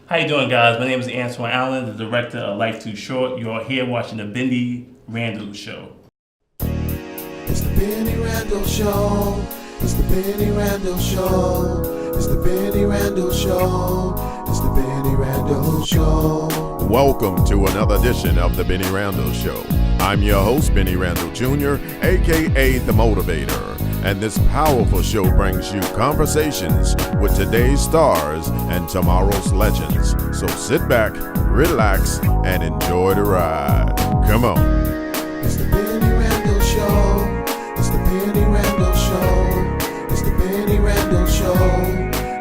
How you doing, guys? My name is Antione Allen, the director of Life Too Short. You are here watching the Bennie Randall Show. It's the Bennie Randall Show. It's the Bennie Randall Show. It's the Bennie Randall Show. It's the Bennie Randall Show. Welcome to another edition of the Bennie Randall Show. I'm your host, Bennie Randall Jr., aka The Motivator. And this powerful show brings you conversations with today's stars and tomorrow's legends. So sit back, relax, and enjoy the ride. Come on. It's the Bennie Randall Show. It's the Bennie Randall Show. It's the Bennie Randall Show.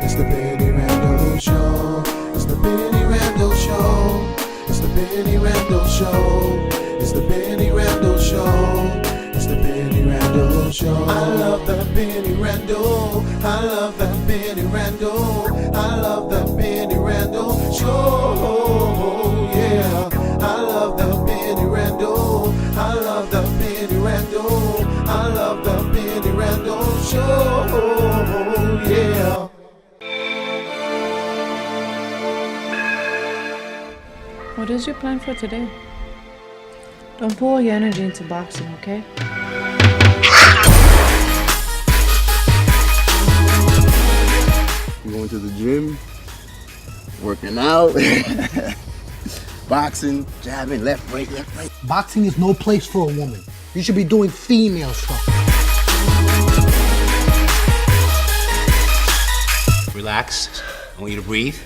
It's the Bennie Randall Show. It's the Bennie Randall Show. It's the Bennie Randall Show. It's the Bennie Randall Show. It's the Bennie Randall Show. I love the Bennie Randall. I love the Bennie Randall. I love the Bennie Randall Show. Yeah. I love the Bennie Randall. I love the Bennie Randall. I love the Bennie Randall Show. Yeah. What is your plan for today? Don't pour all your energy into boxing, okay? I'm going to the gym, working out, boxing, jabbing, left, right, left, right. Boxing is no place for a woman. You should be doing female stuff. Relax. I want you to breathe.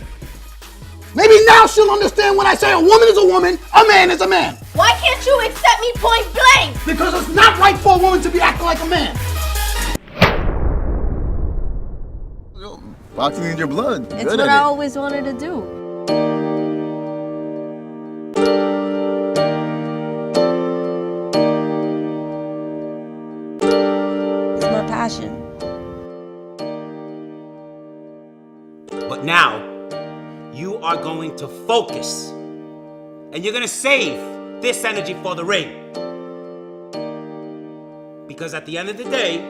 Maybe now she'll understand when I say a woman is a woman, a man is a man. Why can't you accept me point blank? Because it's not right for a woman to be acting like a man. Yo, boxing in your blood. It's Good what at I it. always wanted to do. It's my passion. But now, you are going to focus. And you're going to save this energy for the ring. Because at the end of the day,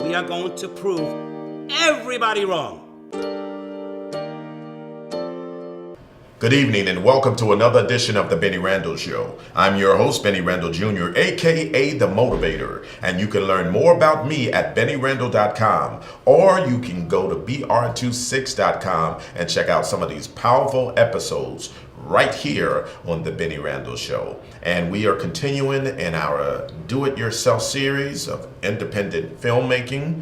we are going to prove everybody wrong. Good evening and welcome to another edition of the Bennie Randall Show. I'm your host, Bennie Randall Jr., aka The Motivator, and you can learn more about me at BennieRandall.com, or you can go to BR26.com and check out some of these powerful episodes right here on the Bennie Randall Show. And we are continuing in our do-it-yourself series of independent filmmaking.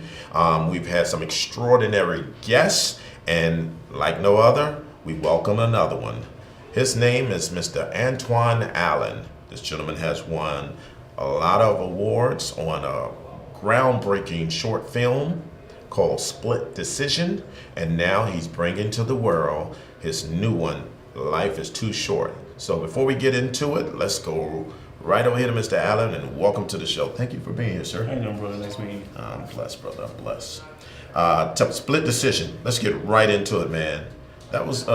We've had some extraordinary guests, and like no other, we welcome another one. His name is Mr. Antione Allen. This gentleman has won a lot of awards on a groundbreaking short film called Split Decision, and now he's bringing to the world his new one, Life is Too Short. So before we get into it, let's go right over here to Mr. Allen and welcome to the show. Thank you for being here, sir. How you doing, brother? Nice meeting you. I'm blessed, brother. I'm blessed. Split Decision. Let's get right into it, man. That was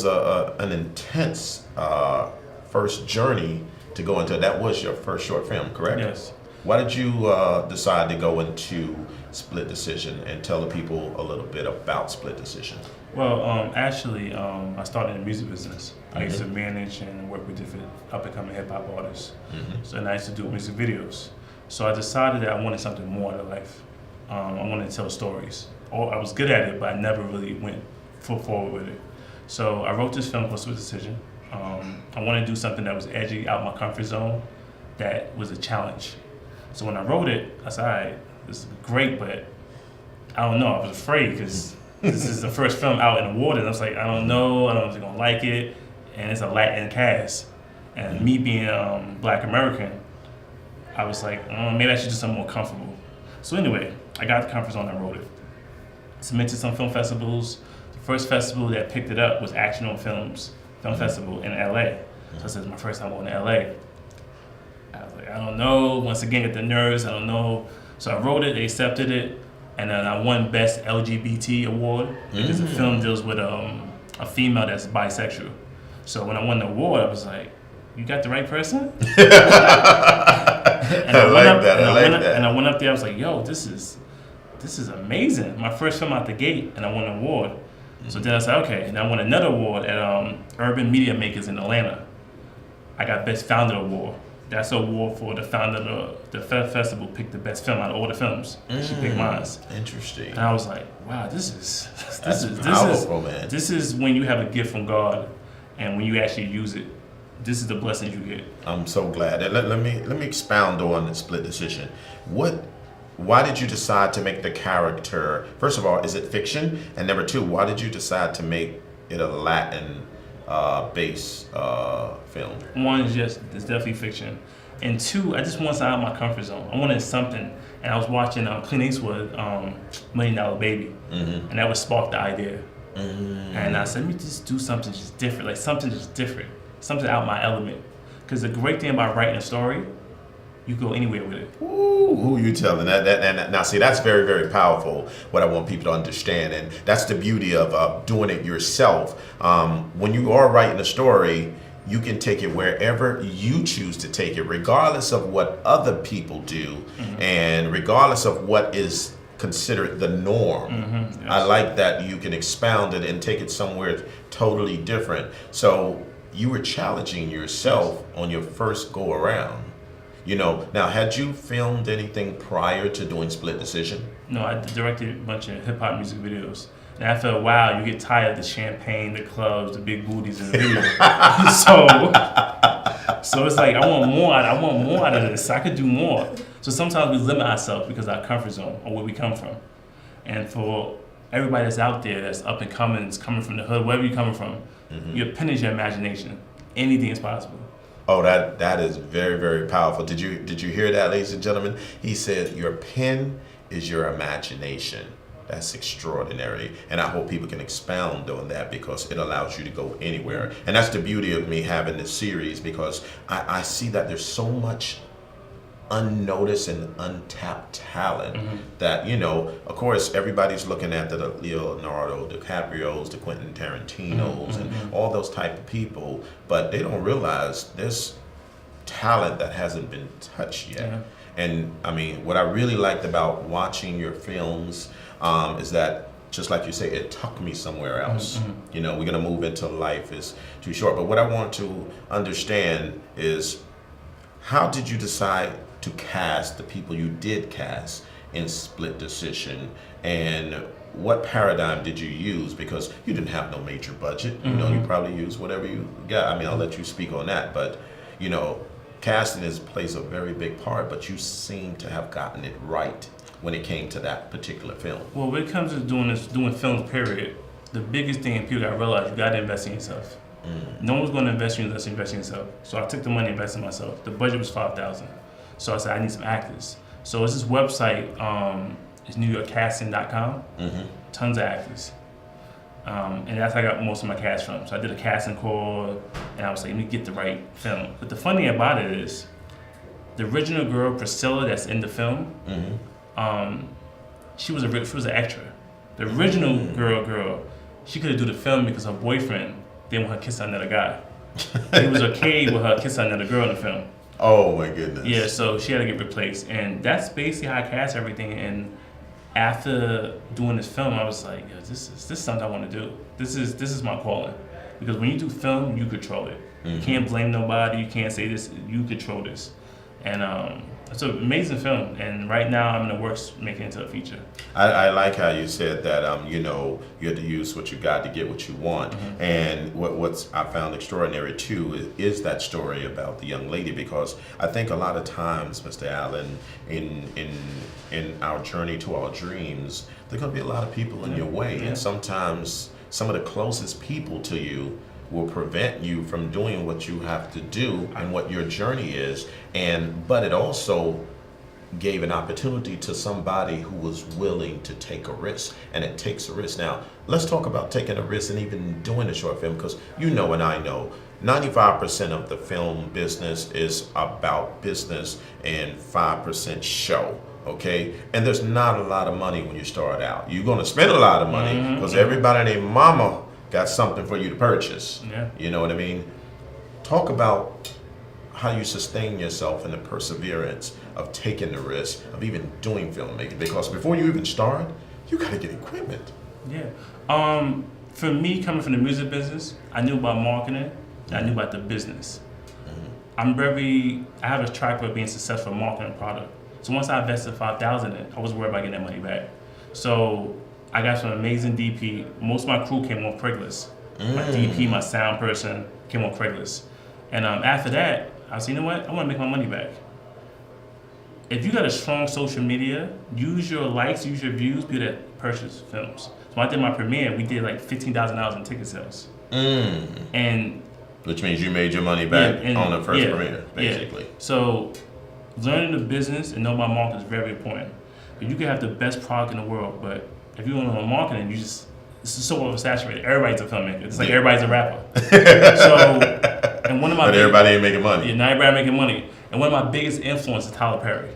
an intense first journey to go into. That was your first short film, correct? Yes. Why did you decide to go into Split Decision and tell the people a little bit about Split Decision? Well, actually, I started in the music business. I used to manage and work with different up-and-coming hip-hop artists. So, and I used to do music videos. So I decided that I wanted something more in life. I wanted to tell stories. Or I was good at it, but I never really went full forward with it. So I wrote this film called Split Decision. I wanted to do something that was edgy, out my comfort zone, that was a challenge. So when I wrote it, I said, all right, this is great, but I don't know. I was afraid because this is the first film out in the water. And I was like, I don't know if they're going to like it. And it's a Latin cast. And me being Black American, I was like, maybe I should do something more comfortable. So anyway, I got the comfort zone and wrote it. Submitted to some film festivals. The first festival that picked it up was Action on Films Film Festival in LA. So I said, it's my first time going to LA. I was like, I don't know. Once again, get the nerves, I don't know. So I wrote it, they accepted it, and then I won Best LGBT Award because the film deals with a female that's bisexual. So when I won the award, I was like, you got the right person? And I like that. And I went up there. I was like, "Yo, this is amazing! My first film out the gate, and I won an award." So then I said, okay, and I won another award at Urban Media Makers in Atlanta. I got Best Founder Award. That's an award for the founder of the festival picked the best film out of all the films. She picked mine. Interesting. And I was like, wow, this is powerful, man. This is when you have a gift from God, and when you actually use it, this is the blessings you get. I'm so glad. And let me expound on the Split Decision. Why did you decide to make the character? First of all, is it fiction? And number two, why did you decide to make it a Latin based film? One is just, it's definitely fiction. And two, I just wanted something out of my comfort zone. I wanted something, and I was watching Clint Eastwood, $1 Million Baby, and that would spark the idea. And I said, let me just do something just different, like something just different, something out my element. Because the great thing about writing a story, you go anywhere with it. Ooh, who you telling that? And now, see, that's very, very powerful. What I want people to understand, and that's the beauty of doing it yourself. When you are writing a story, you can take it wherever you choose to take it, regardless of what other people do, and regardless of what is considered the norm. Yes. I like that you can expound it and take it somewhere totally different. So you were challenging yourself on your first go around. You know, now, had you filmed anything prior to doing Split Decision? No, I directed a bunch of hip hop music videos. And after a while, you get tired of the champagne, the clubs, the big booties in the video. so it's like, I want more out of this. I could do more. So sometimes we limit ourselves because of our comfort zone or where we come from. And for everybody that's out there, that's up and coming, that's coming from the hood, wherever you're coming from, your pen is your imagination. Anything is possible. Oh, that is very, very powerful. Did you hear that, ladies and gentlemen? He said your pen is your imagination. That's extraordinary. And I hope people can expound on that because it allows you to go anywhere. And that's the beauty of me having this series, because I see that there's so much unnoticed and untapped talent that, you know, of course, everybody's looking at the Leonardo DiCaprios, the Quentin Tarantinos, and all those type of people, but they don't realize there's talent that hasn't been touched yet. And I mean, what I really liked about watching your films is that, just like you say, it took me somewhere else. You know, we're gonna move into life is too short. But what I want to understand is, how did you decide to cast the people you did cast in Split Decision, and what paradigm did you use? Because you didn't have no major budget. You know, you probably used whatever you got. I mean, I'll let you speak on that, but you know, casting plays a very big part, but you seem to have gotten it right when it came to that particular film. Well, when it comes to doing films, period, the biggest thing people gotta realize, you gotta invest in yourself. No one's gonna invest in you unless you invest in yourself. So I took the money and invested in myself. The budget was $5,000. So I said, I need some actors. So it's this website, it's NewYorkCasting.com, tons of actors. And that's how I got most of my cast from. So I did a casting call, and I was like, let me get the right film. But the funny thing about it is, the original girl, Priscilla, that's in the film, she was an extra. The original girl, she couldn't do the film because her boyfriend didn't want her to kiss another guy. He was okay with her kissing another girl in the film. Oh my goodness. Yeah, so she had to get replaced. And that's basically how I cast everything. And after doing this film, I was like, yo, this is something I want to do. This is my calling. Because when you do film, you control it. You can't blame nobody, you can't say this, you control this. And it's an amazing film, and right now I'm in the works making it into a feature. I like how you said that, you know, you have to use what you got to get what you want. And what's I found extraordinary too is that story about the young lady, because I think a lot of times, Mr. Allen, in our journey to our dreams, there are going to be a lot of people in your way, and sometimes some of the closest people to you will prevent you from doing what you have to do and what your journey is. But it also gave an opportunity to somebody who was willing to take a risk, and it takes a risk. Now, let's talk about taking a risk and even doing a short film, because you know and I know 95% of the film business is about business and 5% show. Okay, and there's not a lot of money when you start out. You're going to spend a lot of money because everybody and their mama got something for you to purchase. You know what I mean? Talk about how you sustain yourself in the perseverance of taking the risk of even doing filmmaking, because before you even start, you got to get equipment. For me, coming from the music business, I knew about marketing, and I knew about the business. I have a track record of being successful in marketing a product. So once I invested $5,000 in it, I wasn't worried about getting that money back. So I got some amazing DP. Most of my crew came off Craigslist. My DP, my sound person came off Craigslist. And after that, I said, you know what? I want to make my money back. If you got a strong social media, use your likes, use your views, people that purchase films. So when I did my premiere, we did like $15,000 in ticket sales. And which means you made your money back on the first premiere, basically. Yeah. So learning the business and know about marketing is very important. You can have the best product in the world, but if you don't know marketing, it's so oversaturated. Everybody's a filmmaker. It's like everybody's a rapper. But everybody ain't making money. Yeah, not everybody making money. And one of my biggest influences is Tyler Perry.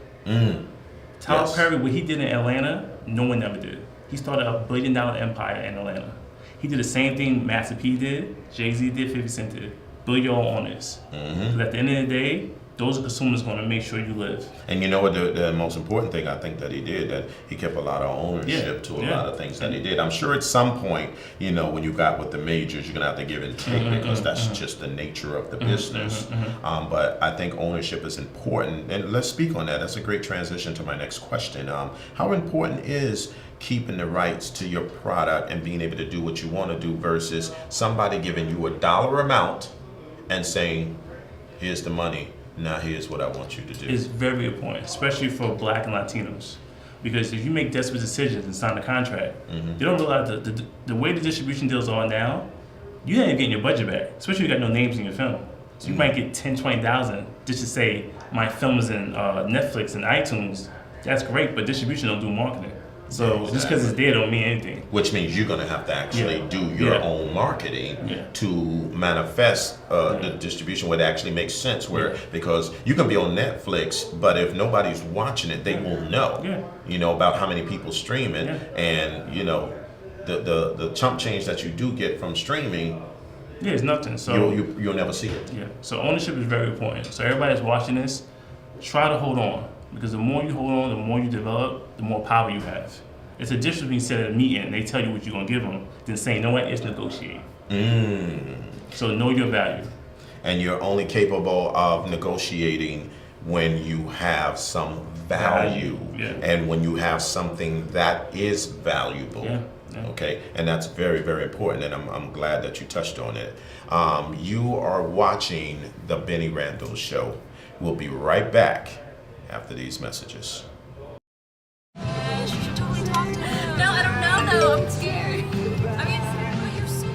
Tyler Perry, what he did in Atlanta, no one ever did. He started a $1 billion empire in Atlanta. He did the same thing Master P did, Jay-Z did, 50 Cent did. Build your own owners. Because at the end of the day, those consumers going to make sure you live. And you know what, the most important thing I think that he did, that he kept a lot of ownership to a lot of things that he did. I'm sure at some point, you know, when you got with the majors, you're going to have to give and take because that's just the nature of the business. But I think ownership is important. And let's speak on that. That's a great transition to my next question. How important is keeping the rights to your product and being able to do what you want to do versus somebody giving you a dollar amount and saying, here's the money. Now here's what I want you to do. It's very important, especially for Black and Latinos. Because if you make desperate decisions and sign a contract, you don't realize the way the distribution deals are now, you ain't getting your budget back, especially if you got no names in your film. So you might get 10, 20,000 just to say, my film is in Netflix and iTunes. That's great, but distribution don't do marketing. So just because it's there don't mean anything. Which means you're going to have to actually do your own marketing to manifest the distribution where it actually makes sense. Because you can be on Netflix, but if nobody's watching it, they won't know. You know about how many people stream it, and you know the chump change that you do get from streaming. Yeah, it's nothing. So you'll never see it. Yeah. So ownership is very important. So everybody that's watching this, try to hold on. Because the more you hold on, the more you develop, the more power you have. It's a difference between sitting at a meeting and they tell you what you're going to give them than saying, no, what, it's negotiate. So know your value. And you're only capable of negotiating when you have some value. And when you have something that is valuable. Okay, and that's very, very important, and I'm glad that you touched on it. You are watching the Bennie Randall Show. We'll be right back after these messages. No, I don't know though. I'm scared. I mean, you're so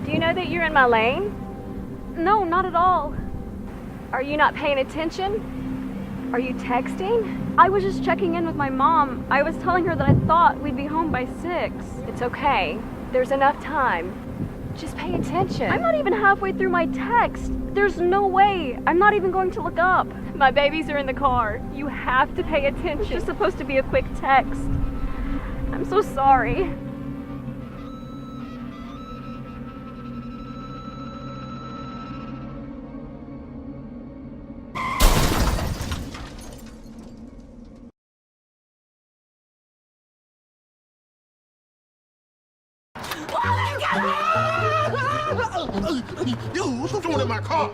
Do you know that you're in my lane? No, not at all. Are you not paying attention? Are you texting? I was just checking in with my mom. I was telling her that I thought we'd be home by 6. It's okay. There's enough time. Just pay attention. I'm not even halfway through my text. There's no way. I'm not even going to look up. My babies are in the car. You have to pay attention. It's just supposed to be a quick text. I'm so sorry. Yo, what's you doing in my car?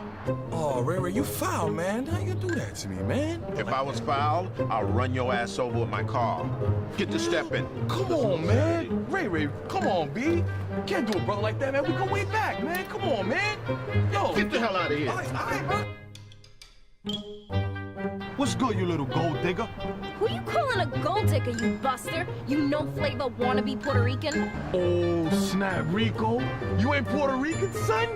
Oh, Ray Ray, you foul, man. How you do that to me, man? If I was foul, I'll run your ass over with my car. Get the step in. Come on, man. Ray Ray, come on, B. Can't do a brother like that, man. We go way back, man. Come on, man. Yo. Get the hell out of here. All right, bro. What's good, you little gold digger? Who you calling a gold digger, you buster? You no-flavor wannabe Puerto Rican? Oh, snap, Rico. You ain't Puerto Rican, son?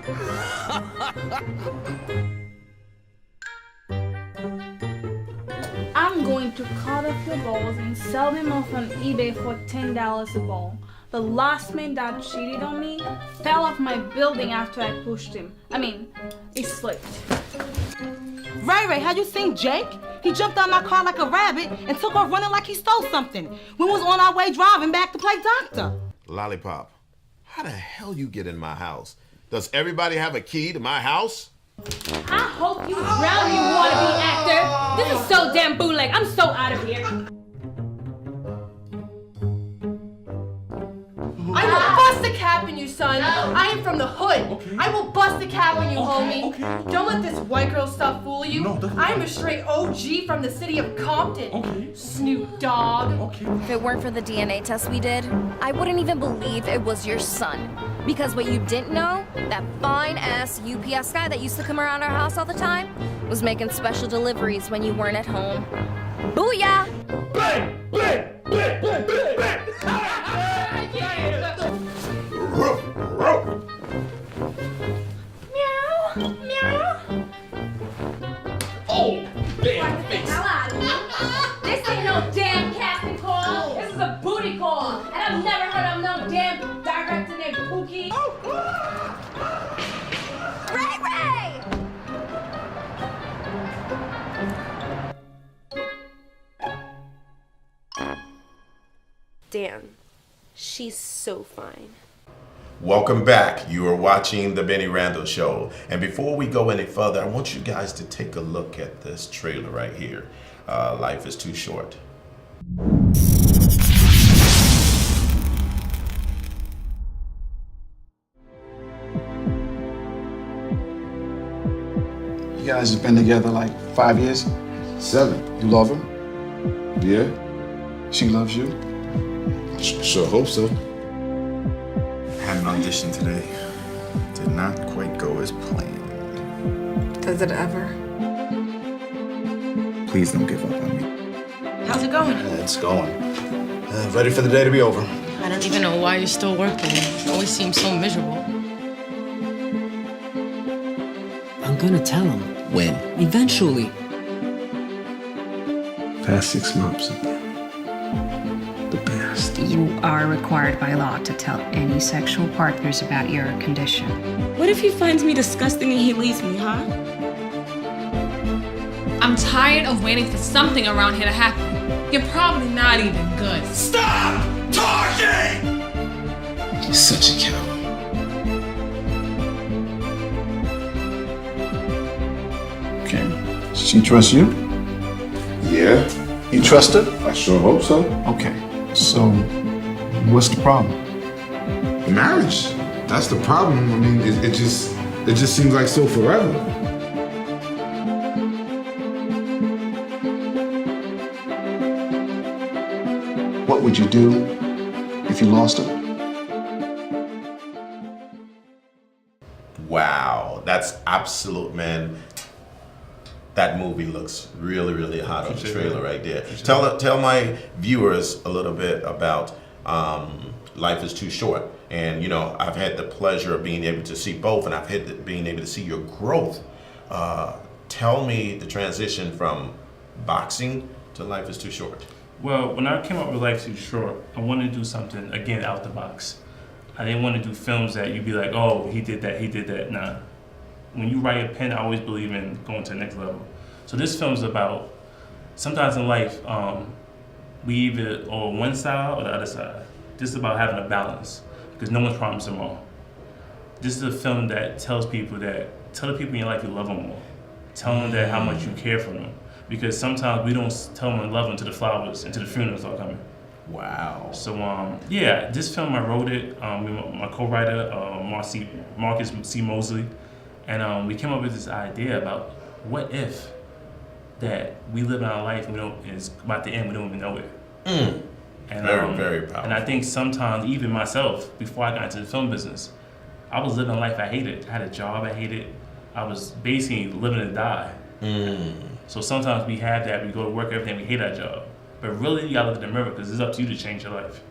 I'm going to cut off your balls and sell them off on eBay for $10 a ball. The last man that cheated on me fell off my building after I pushed him. He slipped. Ray Ray, have you seen Jake? He jumped out my car like a rabbit and took off running like he stole something. We was on our way driving back to play doctor. Lollipop, How the hell you get in my house? Does everybody have a key to my house? I hope you drown, you wannabe actor. This is so damn bootleg. I'm so out of here. I will bust a cap in you, son. I am from the hood. Okay. I will bust a cap in you, homie. Okay. Don't let this white girl stuff fool you. No, I am a straight OG from the city of Compton. Okay. Snoop Dogg. Okay. If it weren't for the DNA test we did, I wouldn't even believe it was your son. Because what you didn't know, that fine-ass UPS guy that used to come around our house all the time was making special deliveries when you weren't at home. Booyah! Bang! Bang! Bang! Bang! Bang! Bang! Meow, meow. Oh, damn face. This ain't no damn casting call. This is a booty call. And I've never heard of no damn director named Pookie. Ray Ray! Damn, she's so fine. Welcome back. You are watching The Bennie Randall Show. And before we go any further, I want you guys to take a look at this trailer right here. Life is Too Short. You guys have been together like 5 years? 7. You love her? Yeah. She loves you? Sure hope so. Had an audition today. Did not quite go as planned. Does it ever? Please don't give up on me. How's it going? It's going. Ready for the day to be over. I don't even know why you're still working. You always seem so miserable. I'm gonna tell him. When? Eventually. Past 6 months. The best. You are required by law to tell any sexual partners about your condition. What if he finds me disgusting and he leaves me, huh? I'm tired of waiting for something around here to happen. You're probably not even good. Stop talking! You're such a coward. Okay. She trusts you? Yeah. You trust her? I sure hope so. Okay. So, what's the problem? The marriage. That's the problem. I mean, it just seems like so forever. What would you do if you lost her? Wow, that's absolute, man. That movie looks really, really hot on the trailer right there. Tell my viewers a little bit about Life is Too Short. And, you know, I've had the pleasure of being able to see both, and I've had being able to see your growth. Tell me the transition from boxing to Life is Too Short. Well, when I came up with Life Too Short, I wanted to do something, again, out the box. I didn't want to do films that you'd be like, oh, he did that. Nah. When you write a pen, I always believe in going to the next level. So this film's about, sometimes in life, we either on one side or the other side. This is about having a balance, because no one's promised tomorrow. This is a film that tells the people in your life you love them more. Tell them that how much you care for them. Because sometimes we don't tell them love until the flowers, until the funerals are coming. Wow. So yeah, this film I wrote it. My co-writer Marcus C. Mosley, and we came up with this idea about what if that we live in our life, and it's about to end, we don't even know it. And, very powerful. And I think sometimes, even myself, before I got into the film business, I was living a life I hated. I had a job I hated. I was basically living to die. So sometimes we have that, we go to work every day, we hate our job. But really, you gotta look in the mirror, because it's up to you to change your life.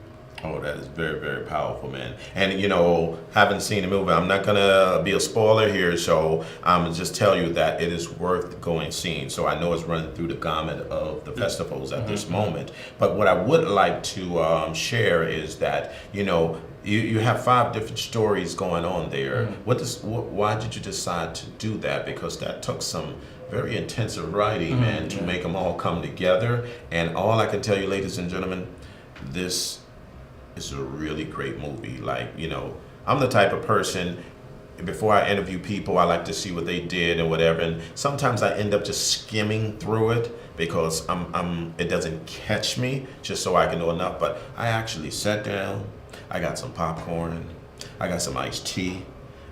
Oh, that is very, very powerful, man. And, you know, haven't seen the movie, I'm not gonna be a spoiler here, so I'm gonna just tell you that it is worth going seeing. So I know it's running through the gamut of the festivals at this moment. But what I would like to share is that, you know, you have 5 different stories going on there. Why did you decide to do that? Because that took some very intensive writing, man, to make them all come together. And all I can tell you, ladies and gentlemen, this is a really great movie. Like, you know, I'm the type of person, before I interview people, I like to see what they did and whatever. And sometimes I end up just skimming through it because it doesn't catch me, just so I can know enough. But I actually sat down, I got some popcorn, I got some iced tea,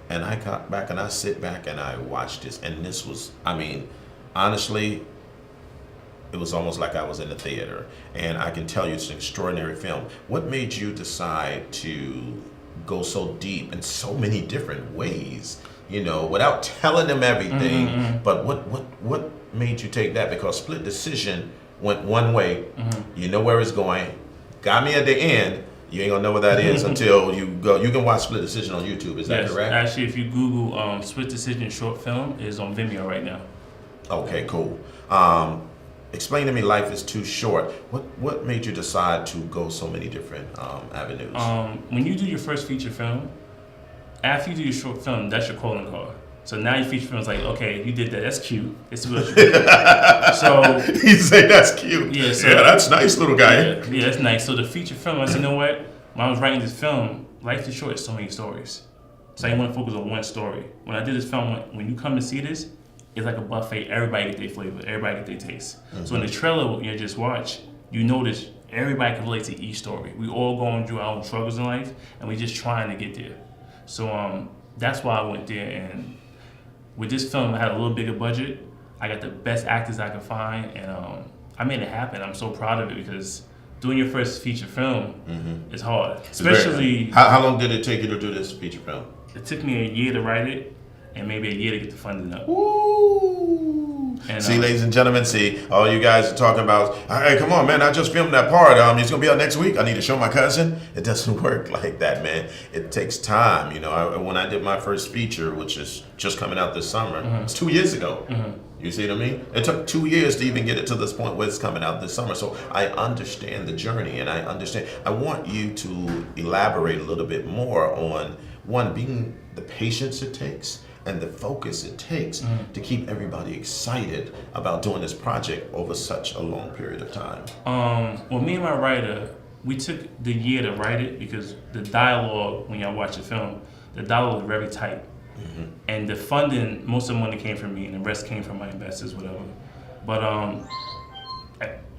and I got back and I sit back and I watched this. And this was, I mean, honestly, it was almost like I was in the theater. And I can tell you it's an extraordinary film. What made you decide to go so deep in so many different ways, you know, without telling them everything? But what made you take that? Because Split Decision went one way, you know where it's going, got me at the end. You ain't gonna know what that is until you go. You can watch Split Decision on YouTube, is that correct? Actually, if you Google Split Decision short film, it's on Vimeo right now. Okay, cool. Explain to me, Life is Too Short. What made you decide to go so many different avenues? When you do your first feature film, after you do your short film, that's your calling card. So now your feature film is like, okay, you did that. That's cute. It's what you did. So he say that's cute. Yeah, so, yeah, that's nice, little guy. Yeah, that's nice. So the feature film, I said, you know what? When I was writing this film, Life is Short is so many stories. So I didn't want to focus on one story. When I did this film, when you come to see this, it's like a buffet. Everybody get their flavor. Everybody get their taste. So in the trailer, when you just watch, you notice everybody can relate to each story. We all going through our own struggles in life, and we just trying to get there. So that's why I went there. And with this film, I had a little bigger budget. I got the best actors I could find, and I made it happen. I'm so proud of it because doing your first feature film is hard. Especially... How long did it take you to do this feature film? It took me a year to write it, and maybe a year to get the funding up. And, see, ladies and gentlemen, see, all you guys are talking about, hey, come on, man, I just filmed that part. It's going to be out next week. I need to show my cousin. It doesn't work like that, man. It takes time. You know, when I did my first feature, which is just coming out this summer, it's 2 years ago. You see what I mean? It took 2 years to even get it to this point where it's coming out this summer. So I understand the journey, and I want you to elaborate a little bit more on, one, being the patience it takes and the focus it takes to keep everybody excited about doing this project over such a long period of time. Well, me and my writer, we took the year to write it because the dialogue, when y'all watch the film, the dialogue is very tight. And the funding, most of the money came from me and the rest came from my investors, whatever. But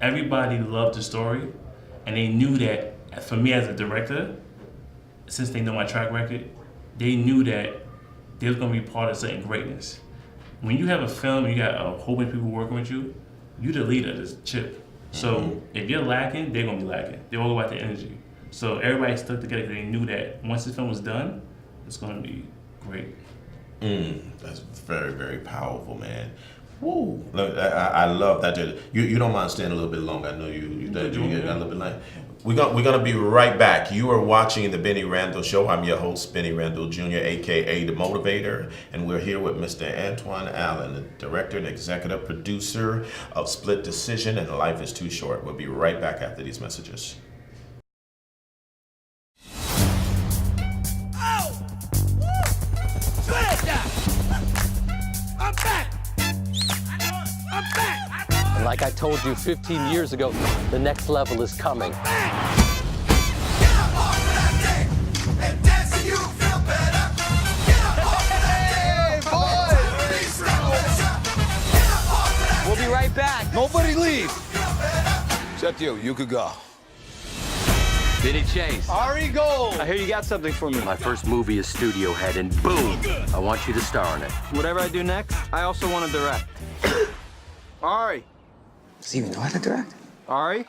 everybody loved the story, and they knew that for me as a director, since they know my track record, they knew that they was gonna be part of certain greatness. When you have a film and you got a whole bunch of people working with you, you're the leader of this chip. So if you're lacking, they're gonna be lacking. They're all about the energy. So everybody stuck together because they knew that once the film was done, it's gonna be great. That's very, very powerful, man. Woo! Look, I love that. You don't mind staying a little bit longer. I know you get a little bit late. We're gonna be right back. You are watching the Bennie Randall Show. I'm your host, Bennie Randall Jr., aka The Motivator, and we're here with Mr. Antione Allen, the director and executive producer of Split Decision and Life is Too Short. We'll be right back after these messages. And like I told you 15 years ago, the next level is coming. We'll be right back. Nobody leave. Except you. You could go. Bennie Chase. Ari Gold. I hear you got something for me. My first movie is Studio Head, and boom, I want you to star in it. Whatever I do next, I also want to direct. Ari. Does he even know how to direct? Ari?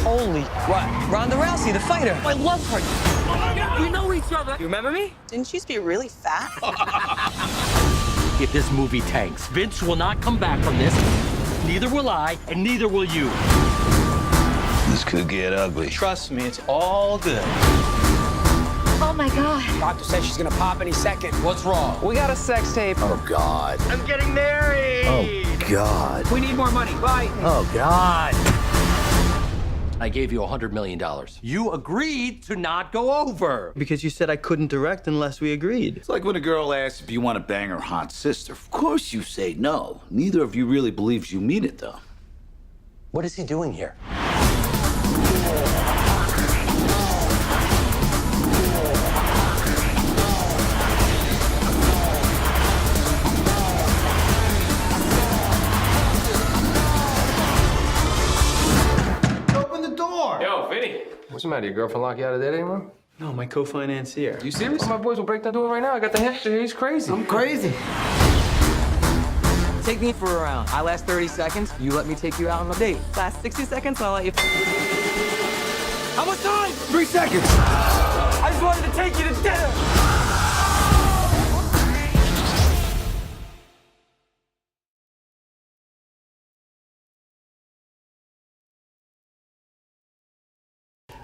Holy. What? Ronda Rousey, the fighter. I love her. We know each other. You remember me? Didn't she used to be really fat? If this movie tanks, Vince will not come back from this. Neither will I, and neither will you. This could get ugly. Trust me, it's all good. Oh my God. Doctor says she's gonna pop any second. What's wrong? We got a sex tape. Oh, God. I'm getting married. Oh, God. We need more money. Bye. Oh, God. I gave you $100 million. You agreed to not go over. Because you said I couldn't direct unless we agreed. It's like when a girl asks if you want to bang her hot sister. Of course you say no. Neither of you really believes you mean it, though. What is he doing here? Open the door! Yo, Bennie. What's the matter? Your girlfriend lock you out of there anymore? No, my co-financier. You serious? Well, my boys will break that door right now. I got the hamster here. He's crazy. I'm crazy. Take me for a round. I last 30 seconds. You let me take you out on a date. Last 60 seconds, I'll let you. How much time? 3 seconds. I just wanted to take you to dinner.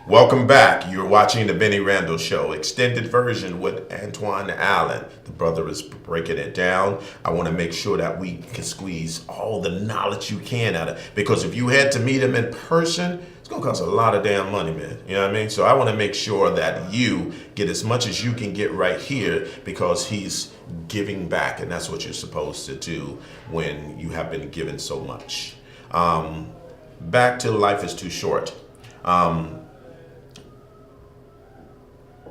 Welcome back. You're watching the Bennie Randall Show, extended version with Antione Allen. The brother is breaking it down. I want to make sure that we can squeeze all the knowledge you can out of it. Because if you had to meet him in person, it's going to cost a lot of damn money, man. You know what I mean? So I want to make sure that you get as much as you can get right here because he's giving back. And that's what you're supposed to do when you have been given so much. Back to Life is Too Short.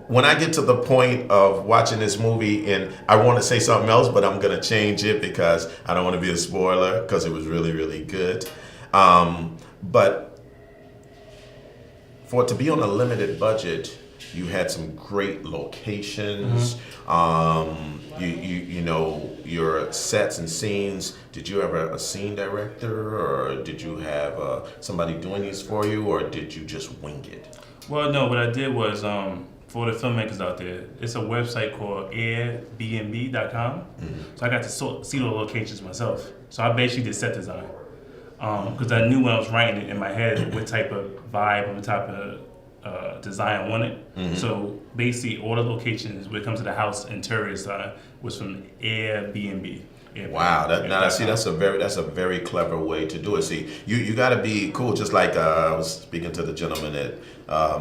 When I get to the point of watching this movie, and I want to say something else, but I'm going to change it because I don't want to be a spoiler because it was really, really good. But for it to be on a limited budget, you had some great locations. You know, your sets and scenes. Did you have a scene director, or did you have somebody doing these for you, or did you just wing it? Well, no, what I did was, for the filmmakers out there, it's a website called Airbnb.com. So I got to see the locations myself. So I basically did set design. Because I knew when I was writing it in my head what type of vibe and what type of design I wanted. So basically all the locations when it comes to the house interior side was from Airbnb. Wow, that's a very clever way to do it. See, you got to be cool. Just like I was speaking to the gentleman at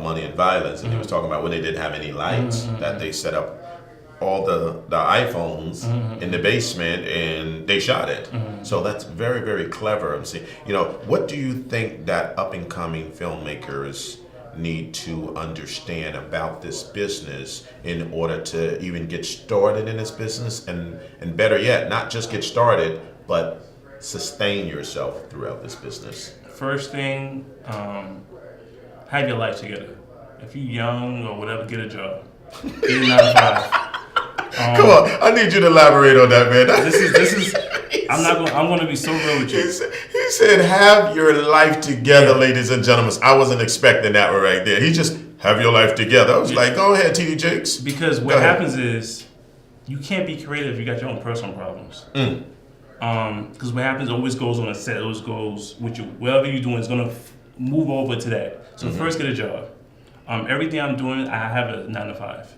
Money and Violence, and he was talking about when they didn't have any lights, that they set up all the iPhones in the basement and they shot it. So that's very, very clever. See, you know, what do you think that up and coming filmmakers need to understand about this business in order to even get started in this business, and better yet, not just get started, but sustain yourself throughout this business? First thing, have your life together. If you're young or whatever, get a job. Get a 9 to 5. Come on, I need you to elaborate on that, man. This is. I'm going to be so real with you. He said, "Have your life together, ladies and gentlemen." I wasn't expecting that one right there. He just have your life together. I was like, "Go ahead, T.D. Jakes." Because what happens is, you can't be creative if you got your own personal problems. Because what happens always goes on a set. Always goes with you. Whatever you're doing is going to move over to that. So first, get a job. Everything I'm doing, I have a 9 to 5.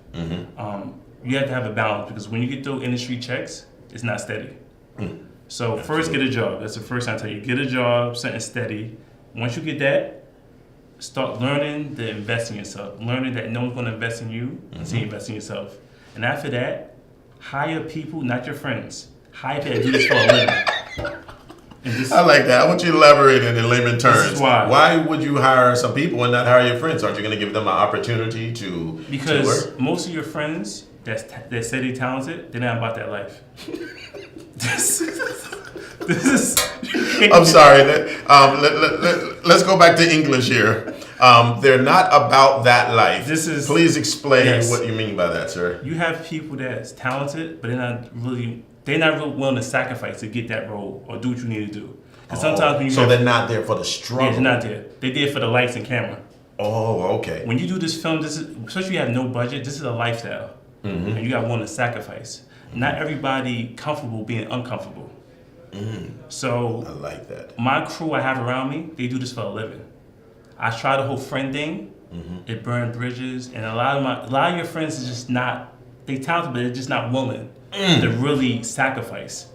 You have to have a balance because when you get those industry checks, it's not steady. So first, get a job. That's the first thing I tell you. Get a job, something steady. Once you get that, start learning to invest in yourself. Learning that no one's going to invest in you until you invest in yourself. And after that, hire people, not your friends. Hire people that do this for a living. I like that. I want you to elaborate in layman terms. This is why. Why would you hire some people and not hire your friends? Aren't you going to give them an opportunity to Because most of your friends that say they're talented, they're not about that life. This is. I'm sorry. Let's go back to English here. They're not about that life. Please explain what you mean by that, sir. You have people that's talented, but they're not really willing to sacrifice to get that role or do what you need to do. Because sometimes when you they're not there for the struggle. Yeah, they're not there. They're there for the lights and camera. Oh, okay. When you do this film, especially if you have no budget, this is a lifestyle, and you got one to sacrifice. Not everybody comfortable being uncomfortable. So I like that. My crew I have around me, they do this for a living. I try the whole friend thing. It burned bridges, and a lot of your friends is just not. They talented, but they're just not willing to really sacrifice.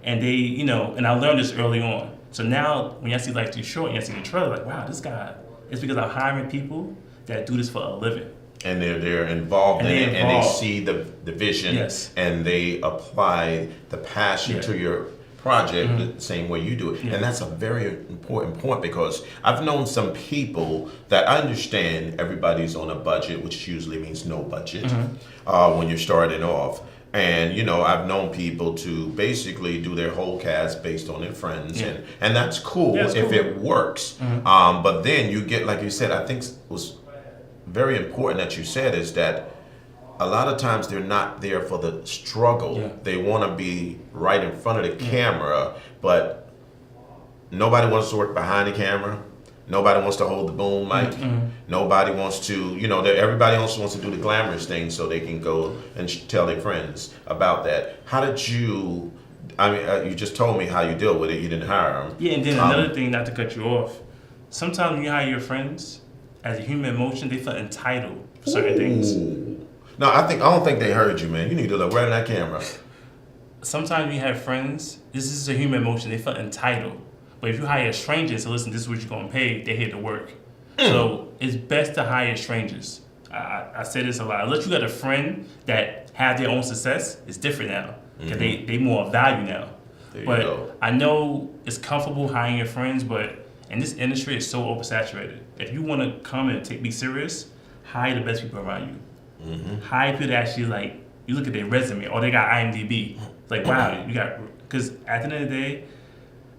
And they, and I learned this early on. So now when I see Life Too Short, and I see the trailer, like, wow, this guy It's because I'm hiring people that do this for a living. And they're involved in it, and they see the vision, yes. and they apply the passion to your project the same way you do it. And that's a very important point, because I've known some people that I understand everybody's on a budget, which usually means no budget when you're starting off. And, you know, I've known people to basically do their whole cast based on their friends, and that's cool if it works. But then you get, like you said, I think it was very important that you said, is that a lot of times they're not there for the struggle. They want to be right in front of the camera, but nobody wants to work behind the camera. Nobody wants to hold the boom mic. Nobody wants to, you know, everybody else wants to do the glamorous thing so they can go and tell their friends about that. How did you, I mean, you just told me how you deal with it. You didn't hire them. Yeah, and then another thing, not to cut you off, sometimes when you hire your friends, as a human emotion, they feel entitled for certain things. No, I don't think they heard you, man. You need to look right in that camera. Sometimes you have friends, this is a human emotion, they feel entitled. But if you hire strangers to listen, this is what you're gonna pay, they hate to work. So it's best to hire strangers. I say this a lot. Unless you got a friend that have their own success, it's different now. Because they more value now. But I know it's comfortable hiring your friends, but in this industry, it's so oversaturated. If you want to come and be serious, hire the best people around you. Hire people that actually, like, you look at their resume, or they got IMDb. It's like, wow, you got, because at the end of the day,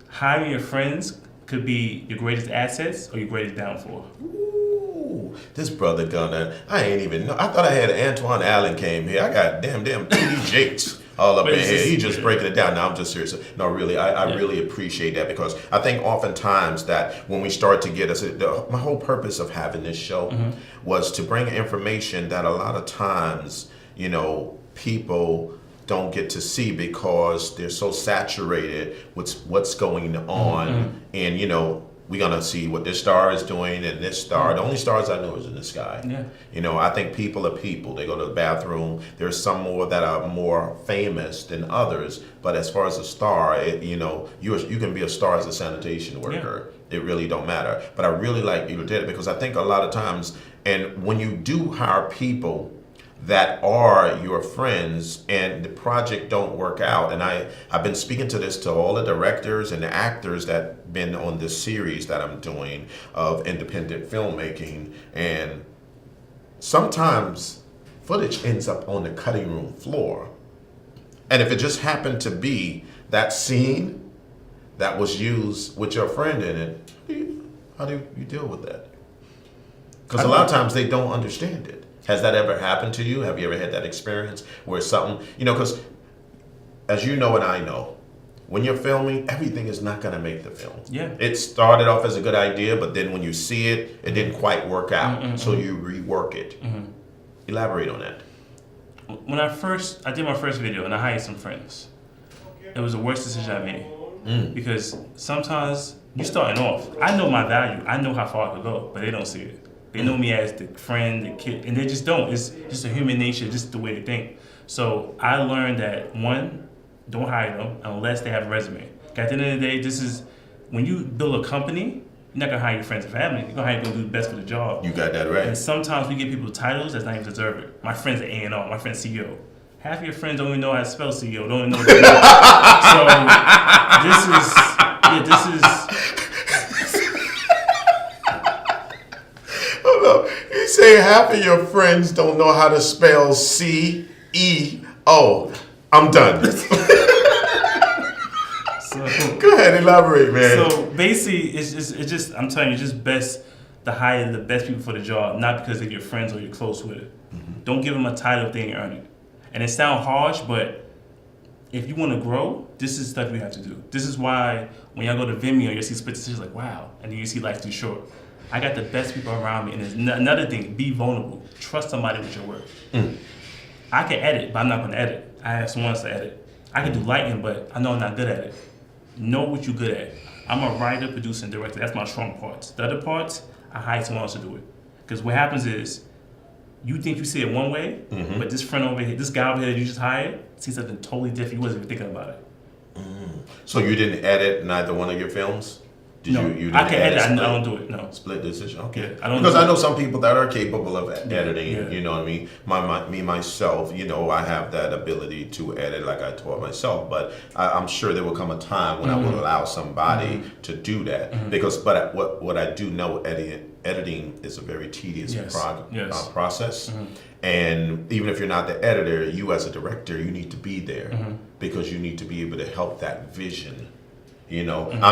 hiring your friends could be your greatest assets or your greatest downfall. Ooh, this brother I ain't even know. I thought I had Antoine Allen came here. I got damn TD Jakes all up in here. He just breaking it down. No, I'm just serious. No, really, I really appreciate that, because I think oftentimes that when we start to get us, my whole purpose of having this show was to bring information that a lot of times, you know, people don't get to see because they're so saturated with what's going on. And, you know, we're going to see what this star is doing and this star. The only stars I know is in the sky. You know, I think people are people. They go to the bathroom. There's some more that are more famous than others. But as far as a star, you know, you can be a star as a sanitation worker. It really don't matter. But I really like you did it, because I think a lot of times, and when you do hire people that are your friends and the project don't work out, and I've been speaking to this to all the directors and the actors that been on this series that I'm doing of independent filmmaking, and sometimes footage ends up on the cutting room floor, and if it just happened to be that scene that was used with your friend in it, how do you deal with that? Because a lot of times they don't understand it. Has that ever happened to you? Have you ever had that experience where something, you know, because as you know and I know, when you're filming, everything is not going to make the film. It started off as a good idea, but then when you see it, it didn't quite work out. So you rework it. Elaborate on that. When I did my first video and I hired some friends, it was the worst decision I made. Because sometimes you're starting off. I know my value. I know how far I could go, but they don't see it. They know me as the friend, the kid, and they just don't. It's just a human nature, just the way they think. So I learned that, one, don't hire them unless they have a resume. At the end of the day, this is, when you build a company, you're not gonna hire your friends and family. You're gonna hire people who do the best for the job. You got that right. And sometimes we give people titles that's not even deserve it. My friend's an A&R, my friend's CEO. Half of your friends don't even know how to spell CEO, don't even know what they do. So this is. You say half of your friends don't know how to spell CEO. I'm done. Go ahead, elaborate, man. So basically, it's just I'm telling you, it's just best to hire the best people for the job, not because they're your friends or you're close with it. Don't give them a title if they ain't earned it. And it sounds harsh, but if you want to grow, this is stuff you have to do. This is why when y'all go to Vimeo, you see split decisions like, wow, and then you see Life's Too Short. I got the best people around me, and there's another thing, be vulnerable. Trust somebody with your work. I can edit, but I'm not gonna edit. I have someone else to edit. I can do lighting, but I know I'm not good at it. Know what you're good at. I'm a writer, producer, and director. That's my strong parts. The other parts, I hire someone else to do it. Because what happens is, you think you see it one way, but this friend over here, this guy over here that you just hired, sees something totally different. You wasn't even thinking about it. So you didn't edit neither one of your films? You I can edit. I split? don't do it. No. Split decision. Okay. Yeah, I don't. Because do I know it. some people that are capable of editing. Yeah. You know what I mean? Myself, I have that ability to edit, like I taught myself. But I'm sure there will come a time when I will allow somebody to do that. Because, but what I do know, editing is a very tedious process. And even if you're not the editor, you as a director, you need to be there because you need to be able to help that vision. I'm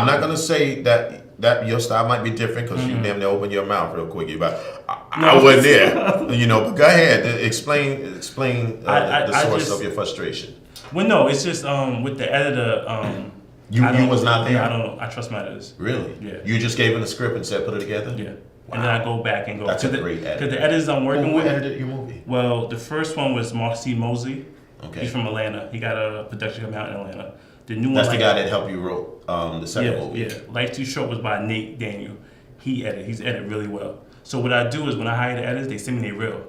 not gonna say that your style might be different because you damn near open your mouth real quick. I wasn't there, But go ahead, explain the source of your frustration. Well, no, it's just with the editor. You was not there. I don't know. I trust my editors. Really? Yeah. You just gave him the script and said put it together. Yeah. Wow. And then I go back and go. That's a great edit. Because the editors I'm working with. Who edited your movie? Well, the first one was Mark C. Mosley. Okay. He's from Atlanta. He got a production come out in Atlanta. The new That's one. the guy that helped you wrote the second movie. Yeah. Life Too Short was by Nate Daniel. He's edited really well. So what I do is when I hire the editors, they send me their reel.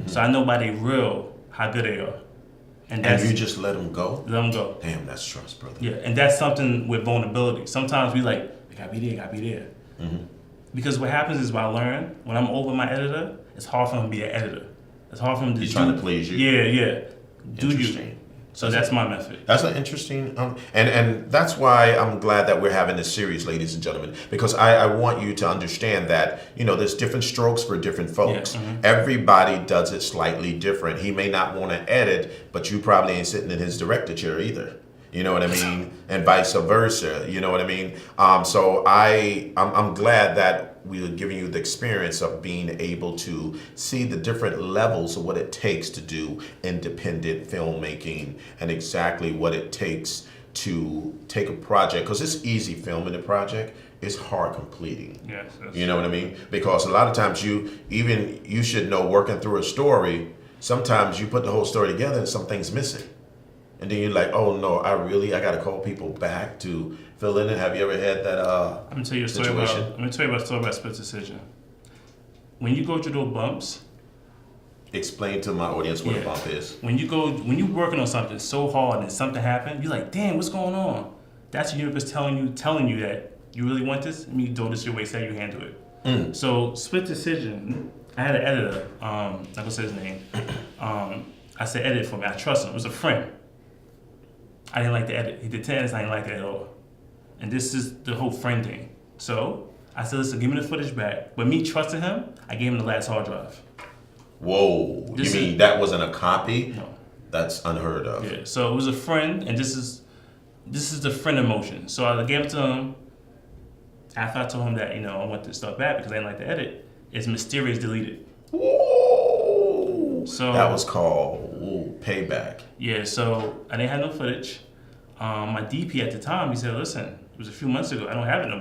So I know by their reel how good they are. And you just let them go? Let them go. Damn, that's trust, brother. Yeah, and that's something with vulnerability. Sometimes we like, it gotta be there. Because what happens is when I learn, when I'm over my editor, it's hard for him to be an editor. It's hard for him to He's trying to please you. Yeah. Do you. So that's my method. That's an interesting, and that's why I'm glad that we're having this series, ladies and gentlemen, because I want you to understand that, there's different strokes for different folks. Yeah. Everybody does it slightly different. He may not want to edit, but you probably ain't sitting in his director chair either. You know what I mean? And vice versa. You know what I mean? So I'm glad that we are giving you the experience of being able to see the different levels of what it takes to do independent filmmaking and exactly what it takes to take a project. Because it's easy filming a project. It's hard completing. Yes. You know what I mean? Because a lot of times you should know working through a story, sometimes you put the whole story together and some things missing. And then you're like, oh no, I got to call people back to fill in it. Have you ever had that I'm gonna tell you a story situation? I'm gonna tell you about a story about split decision. When you go through those bumps, explain to my audience what a bump is. When you're working on something so hard and something happened, you're like, damn, what's going on? That's the universe telling you that you really want this. Let me do this your way. Say how you handle it. So split decision. I had an editor. I'm not gonna say his name. I said edit for me. I trust him. It was a friend. I didn't like the edit. He did 10 edits. I didn't like that at all. And this is the whole friend thing. So I said, listen, give me the footage back. But me trusting him, I gave him the last hard drive. Whoa. You mean that wasn't a copy? No. That's unheard of. Yeah. So it was a friend, and this is the friend emotion. So I gave it to him. After I told him that, I want this stuff back because I didn't like the edit, it's mysterious deleted. Whoa. So that was called payback. Yeah, so I didn't have no footage. My DP at the time, he said, listen, it was a few months ago, I don't have it no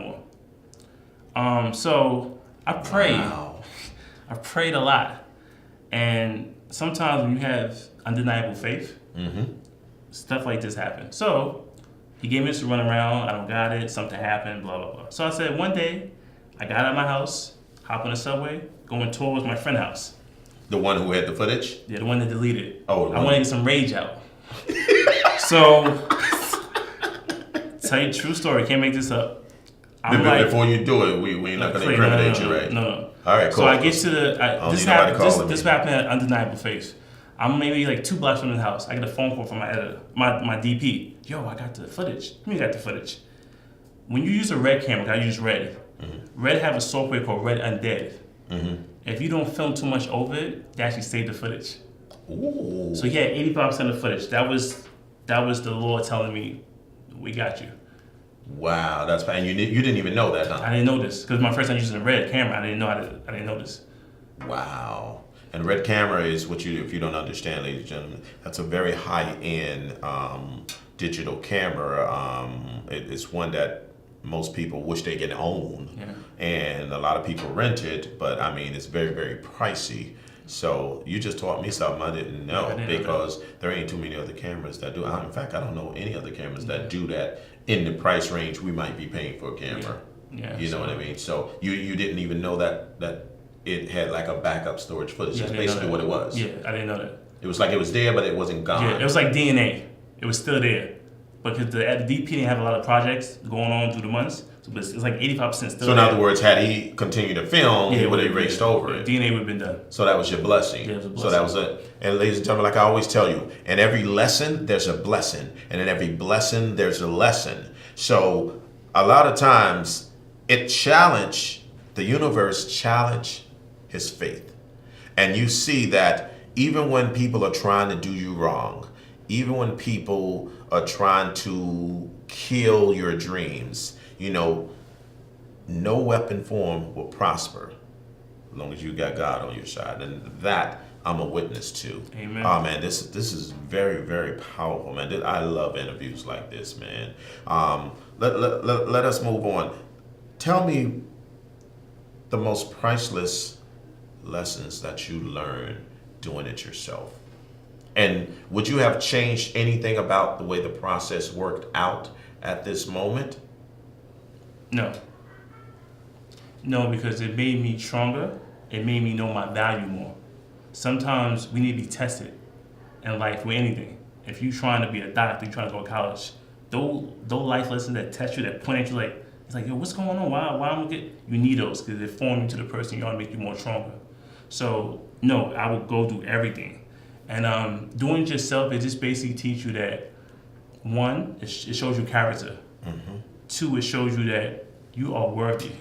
more. So I prayed. Wow. I prayed a lot. And sometimes when you have undeniable faith, stuff like this happens. So he gave me this to run around, I don't got it, something happened, blah, blah, blah. So I said, one day, I got out of my house, hop on the subway, going towards my friend's house. The one who had the footage? Yeah, the one that deleted. Oh, I want to get some rage out. So, tell you a true story, can't make this up. Before you do it, we're not going to incriminate you, right? No. All right, cool. So I get to this happened at Undeniable Faith. I'm maybe like 2 blocks from the house. I get a phone call from my editor, my DP. Yo, I got the footage. You got the footage. When you use a Red camera, I use Red. Red have a software called Red Undead. If you don't film too much over it, they actually save the footage. Ooh. So he had 85% of footage. That was the Lord telling me, we got you. Wow, that's and you didn't even know that, huh? I didn't know this because my first time using a Red camera, I didn't know this. Wow. And Red camera is what if you don't understand, ladies and gentlemen, that's a very high-end digital camera. It's one that most people wish they could own. Yeah. And a lot of people rent it, but I mean, it's very, very pricey. So you just taught me something I didn't know because there ain't too many other cameras that do. In fact, I don't know any other cameras that do that in the price range we might be paying for a camera. Yeah. You know what I mean? So you didn't even know that it had like a backup storage footage. That's basically what it was. Yeah, I didn't know that. It was like it was there, but it wasn't gone. Yeah, it was like DNA. It was still there. because the DP didn't have a lot of projects going on through the months. So it's like 85% still. So in other words, had he continued to film, he would have erased over it. DNA would have been done. So that was your blessing. Yeah, it was a blessing. So that was it. And ladies and gentlemen, like I always tell you, in every lesson, there's a blessing. And in every blessing, there's a lesson. So a lot of times, the universe challenged his faith. And you see that even when people are trying to do you wrong, even when people are trying to kill your dreams, you know, no weapon form will prosper as long as you got God on your side. And that I'm a witness to. Amen. Oh man, this is very, very powerful, man. I love interviews like this, man. Let us move on. Tell me the most priceless lessons that you learned doing it yourself. And would you have changed anything about the way the process worked out at this moment? No. No, because it made me stronger. It made me know my value more. Sometimes we need to be tested in life with anything. If you're trying to be a doctor, you're trying to go to college, those life lessons that test you, that point at you like, it's like, yo, what's going on? Why am I you need those because they form you to the person you are to make you more stronger. So, no, I would go do everything. And doing it yourself, it just basically teach you that, one, it shows you character. Mm-hmm. Two, it shows you that you are worthy.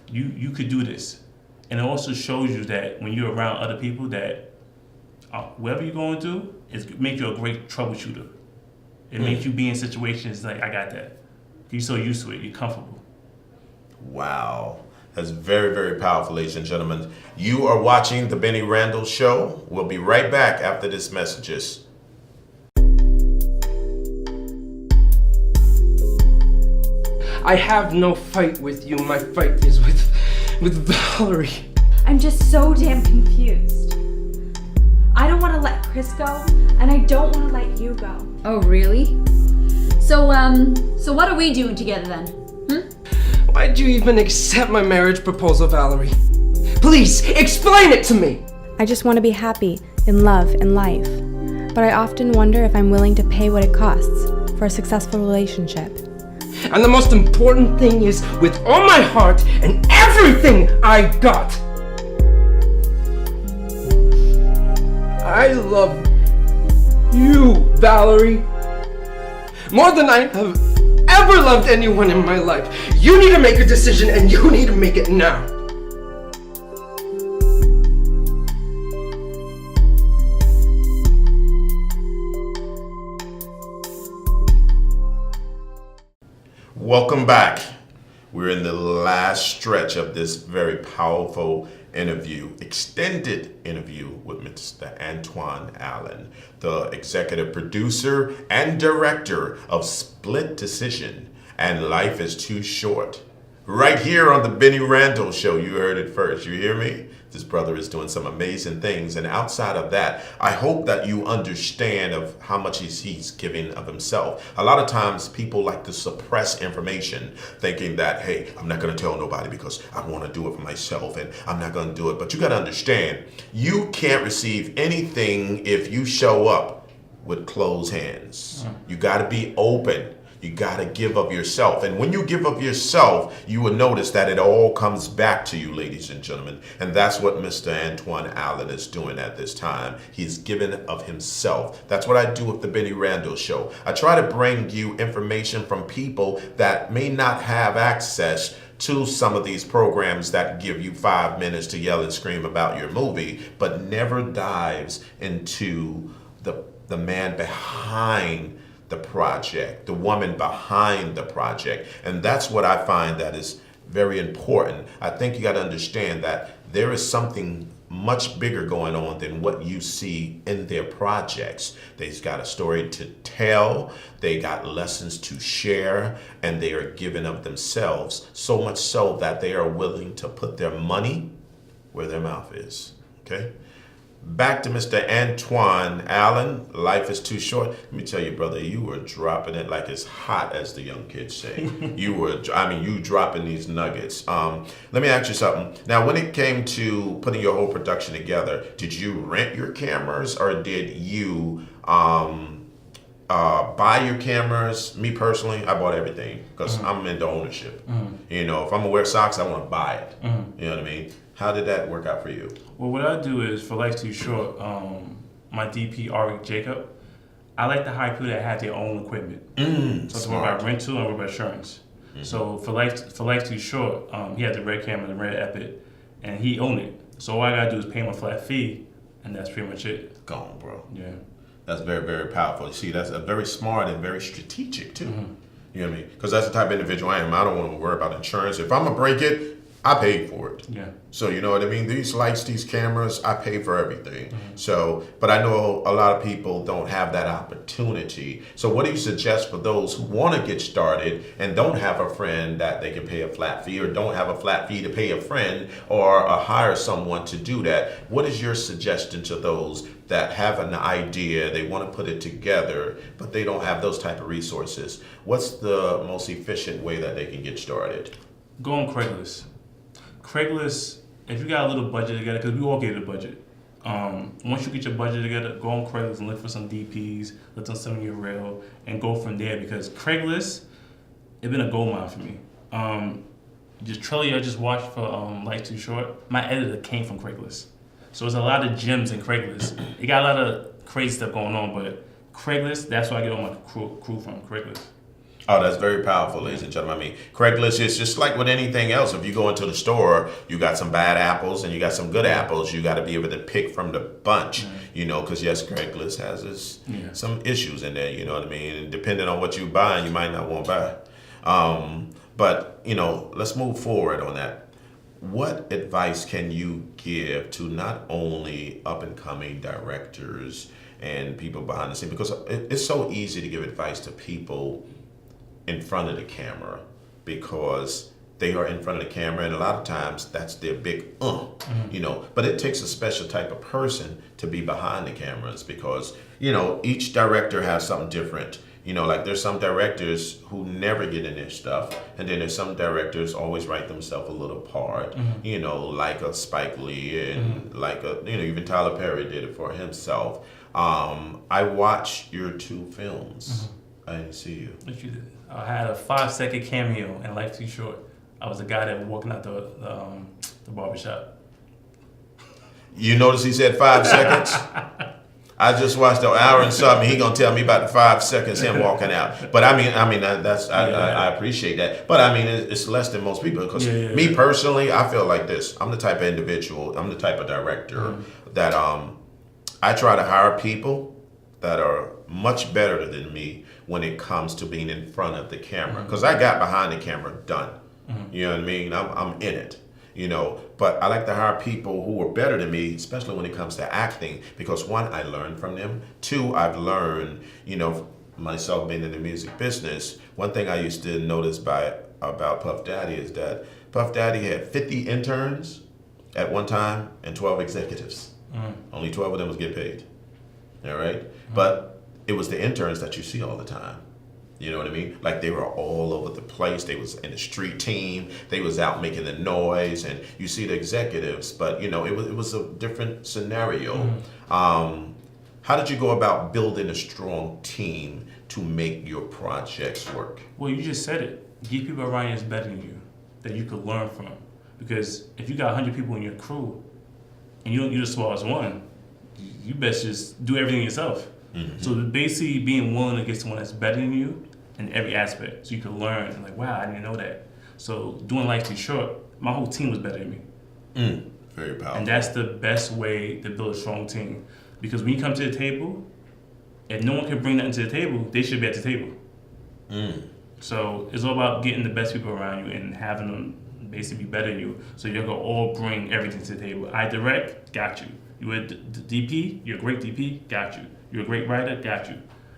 You could do this. And it also shows you that when you're around other people that whatever you're going through, it makes you a great troubleshooter. It makes you be in situations like, I got that. You're so used to it, you're comfortable. Wow. That's very, very powerful, ladies and gentlemen. You are watching The Bennie Randall Show. We'll be right back after this messages. I have no fight with you. My fight is with Valerie. I'm just so damn confused. I don't want to let Chris go, and I don't want to let you go. Oh, really? So what are we doing together then? Why'd you even accept my marriage proposal, Valerie? Please, explain it to me! I just want to be happy in love and life. But I often wonder if I'm willing to pay what it costs for a successful relationship. And the most important thing is, with all my heart and everything I got, I love you, Valerie, more than I have ever loved anyone in my life. You need to make a decision, and you need to make it now. Welcome back. We're in the last stretch of this very powerful interview, extended interview with Mr. Antione Allen, the executive producer and director of Split Decision and Life is Too Short. Right here on the Bennie Randall Show, you heard it first. You hear me? This brother is doing some amazing things. And outside of that, I hope that you understand of how much he's giving of himself. A lot of times people like to suppress information thinking that, hey, I'm not going to tell nobody because I want to do it for myself and I'm not going to do it. But you got to understand, you can't receive anything if you show up with closed hands. You got to be open. You got to give of yourself. And when you give of yourself, you will notice that it all comes back to you, ladies and gentlemen. And that's what Mr. Antione Allen is doing at this time. He's given of himself. That's what I do with the Bennie Randall Show. I try to bring you information from people that may not have access to some of these programs that give you 5 minutes to yell and scream about your movie, but never dives into the man behind the project, the woman behind the project. And that's what I find that is very important. I think you got to understand that there is something much bigger going on than what you see in their projects. They've got a story to tell, they got lessons to share, and they are giving of themselves, so much so that they are willing to put their money where their mouth is. Okay? Back to Mr. Antione Allen. Life is too short. Let me tell you, brother, you were dropping it like it's hot, as the young kids say. You dropping these nuggets. Let me ask you something. Now, when it came to putting your whole production together, did you rent your cameras or did you buy your cameras? Me personally, I bought everything because I'm into ownership. You know, if I'm gonna wear socks, I want to buy it. You know what I mean? How did that work out for you? Well, what I do is, for Life's Too Short, my DP, Ari Jacob, I like to hire people that have their own equipment. So it's more about rental and more about insurance. So for Life's Too Short, he had the red camera, the red Epic, and he owned it. So all I gotta do is pay him a flat fee, and that's pretty much it. Gone, bro. Yeah. That's very, very powerful. You see, that's a very smart and very strategic too. You know what I mean? Because that's the type of individual I am. I don't want to worry about insurance. If I'm gonna break it, I paid for it. Yeah. So you know what I mean? These lights, these cameras, I pay for everything. So, but I know a lot of people don't have that opportunity. So what do you suggest for those who want to get started and don't have a friend that they can pay a flat fee, or don't have a flat fee to pay a friend, or hire someone to do that? What is your suggestion to those that have an idea, they want to put it together, but they don't have those type of resources? What's the most efficient way that they can get started? Go on Craigslist. Craigslist, if you got a little budget together, because we all get a budget. Once you get your budget together, go on Craigslist and look for some DPs, look on some of your reel, and go from there. Because Craigslist, it's been a gold mine for me. Just trailer I just watched for Life Too Short, my editor came from Craigslist. So there's a lot of gems in Craigslist. It got a lot of crazy stuff going on, but Craigslist, that's where I get all my crew from, Craigslist. Oh, that's very powerful, ladies and gentlemen. I mean, Craigslist is just like with anything else. If you go into the store, you got some bad apples and you got some good apples. You got to be able to pick from the bunch, you know, because yes, Craigslist has some issues in there, you know what I mean? And depending on what you buy, you might not want to buy. But, you know, let's move forward on that. What advice can you give to not only up-and-coming directors and people behind the scene? Because it's so easy to give advice to people in front of the camera because they are in front of the camera, and a lot of times that's their big you know, but it takes a special type of person to be behind the cameras because, you know, each director has something different. You know, like there's some directors who never get in their stuff, and then there's some directors always write themselves a little part, you know, like a Spike Lee and like a, you know, even Tyler Perry did it for himself. I watched your 2 films. I didn't see you. What you did? I had a 5-second cameo in Life Too Short. I was the guy that was walking out the barbershop. You notice he said 5 seconds? I just watched an hour and something. He gonna tell me about the 5 seconds him walking out. But I mean that's I appreciate that. But I mean it's less than most people because me personally, I feel like this. I'm the type of individual. I'm the type of director that I try to hire people that are much better than me when it comes to being in front of the camera. Because I got behind the camera done. You know what I mean? I'm in it. You know, but I like to hire people who are better than me, especially when it comes to acting, because 1, I learned from them. 2, I've learned, you know, myself being in the music business. One thing I used to notice about Puff Daddy is that Puff Daddy had 50 interns at one time and 12 executives. Only 12 of them was getting paid. All right? But it was the interns that you see all the time. You know what I mean? Like they were all over the place. They was in the street team. They was out making the noise, and you see the executives. But you know, it was a different scenario. How did you go about building a strong team to make your projects work? Well, you just said it. Get people around you that's better than you, that you could learn from. Because if you got 100 people in your crew, and you're the smallest one, you best just do everything yourself. So basically being willing to get someone that's better than you in every aspect, so you can learn and like, wow, I didn't know that. So doing Life Too Short, my whole team was better than me. Very powerful. And that's the best way to build a strong team. Because when you come to the table, if no one can bring nothing to the table, they should be at the table. So it's all about getting the best people around you and having them basically be better than you, so you're gonna all bring everything to the table. I direct, got you. You a DP, you're a great DP, got you. You're a great writer, got you.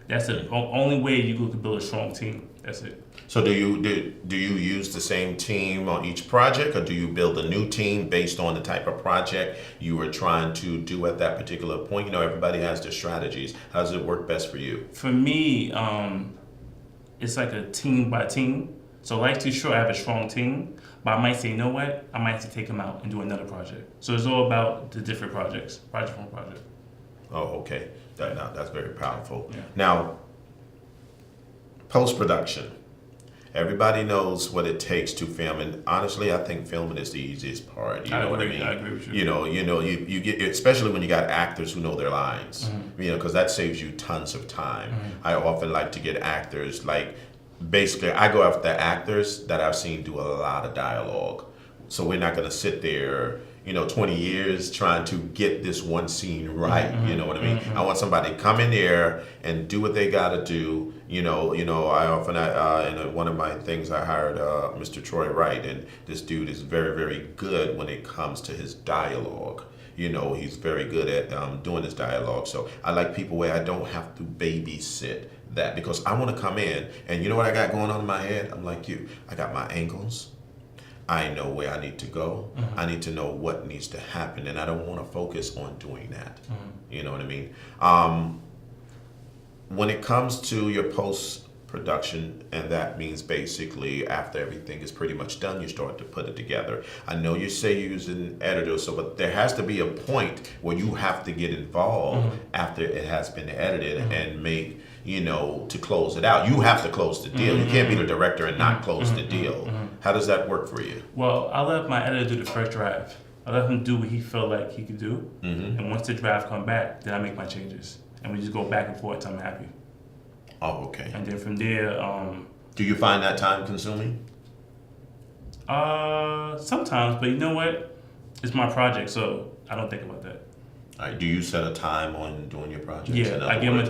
That's the only way you can build a strong team. That's it. So do you use the same team on each project, or do you build a new team based on the type of project you were trying to do at that particular point? You know, everybody has their strategies. How does it work best for you? For me, it's like a team by team. So Life Too Short, I have a strong team, but I might say, you know what? I might have to take them out and do another project. So it's all about the different projects, project from project. Oh, okay. That's very powerful. Yeah. Now, Post-production. Everybody knows what it takes to film, and honestly, I think filming is the easiest part. You know what I mean? I agree with you. You get, especially when you got actors who know their lines. Because that saves you tons of time. I often like to get actors, like, basically, I go after actors that I've seen do a lot of dialogue. So we're not going to sit there, 20 years trying to get this one scene right. You know what I mean? I want somebody to come in there and do what they got to do. I often, in one of my things, I hired Mr. Troy Wright, and this dude is very, very good when it comes to his dialogue. He's very good at doing his dialogue. So I like people where I don't have to babysit that, because I want to come in and you know what I got going on in my head? I'm like you. I got my angles. I know where I need to go. I need to know what needs to happen, and I don't want to focus on doing that. You know what I mean? When it comes to your post-production, and that means basically after everything is pretty much done, you start to put it together. I know you say you use an editor, but there has to be a point where you have to get involved after it has been edited and make, to close it out. You have to close the deal. You can't be the director and not close the deal. How does that work for you? Well, I let my editor do the first draft. I let him do what he felt like he could do. And once the draft come back, then I make my changes. And we just go back and forth till I'm happy. Oh, okay. And then from there... do you find that time consuming? Sometimes, but you know what? It's my project, so I don't think about that. All right. Do you set a time on doing your projects? Yeah, I give him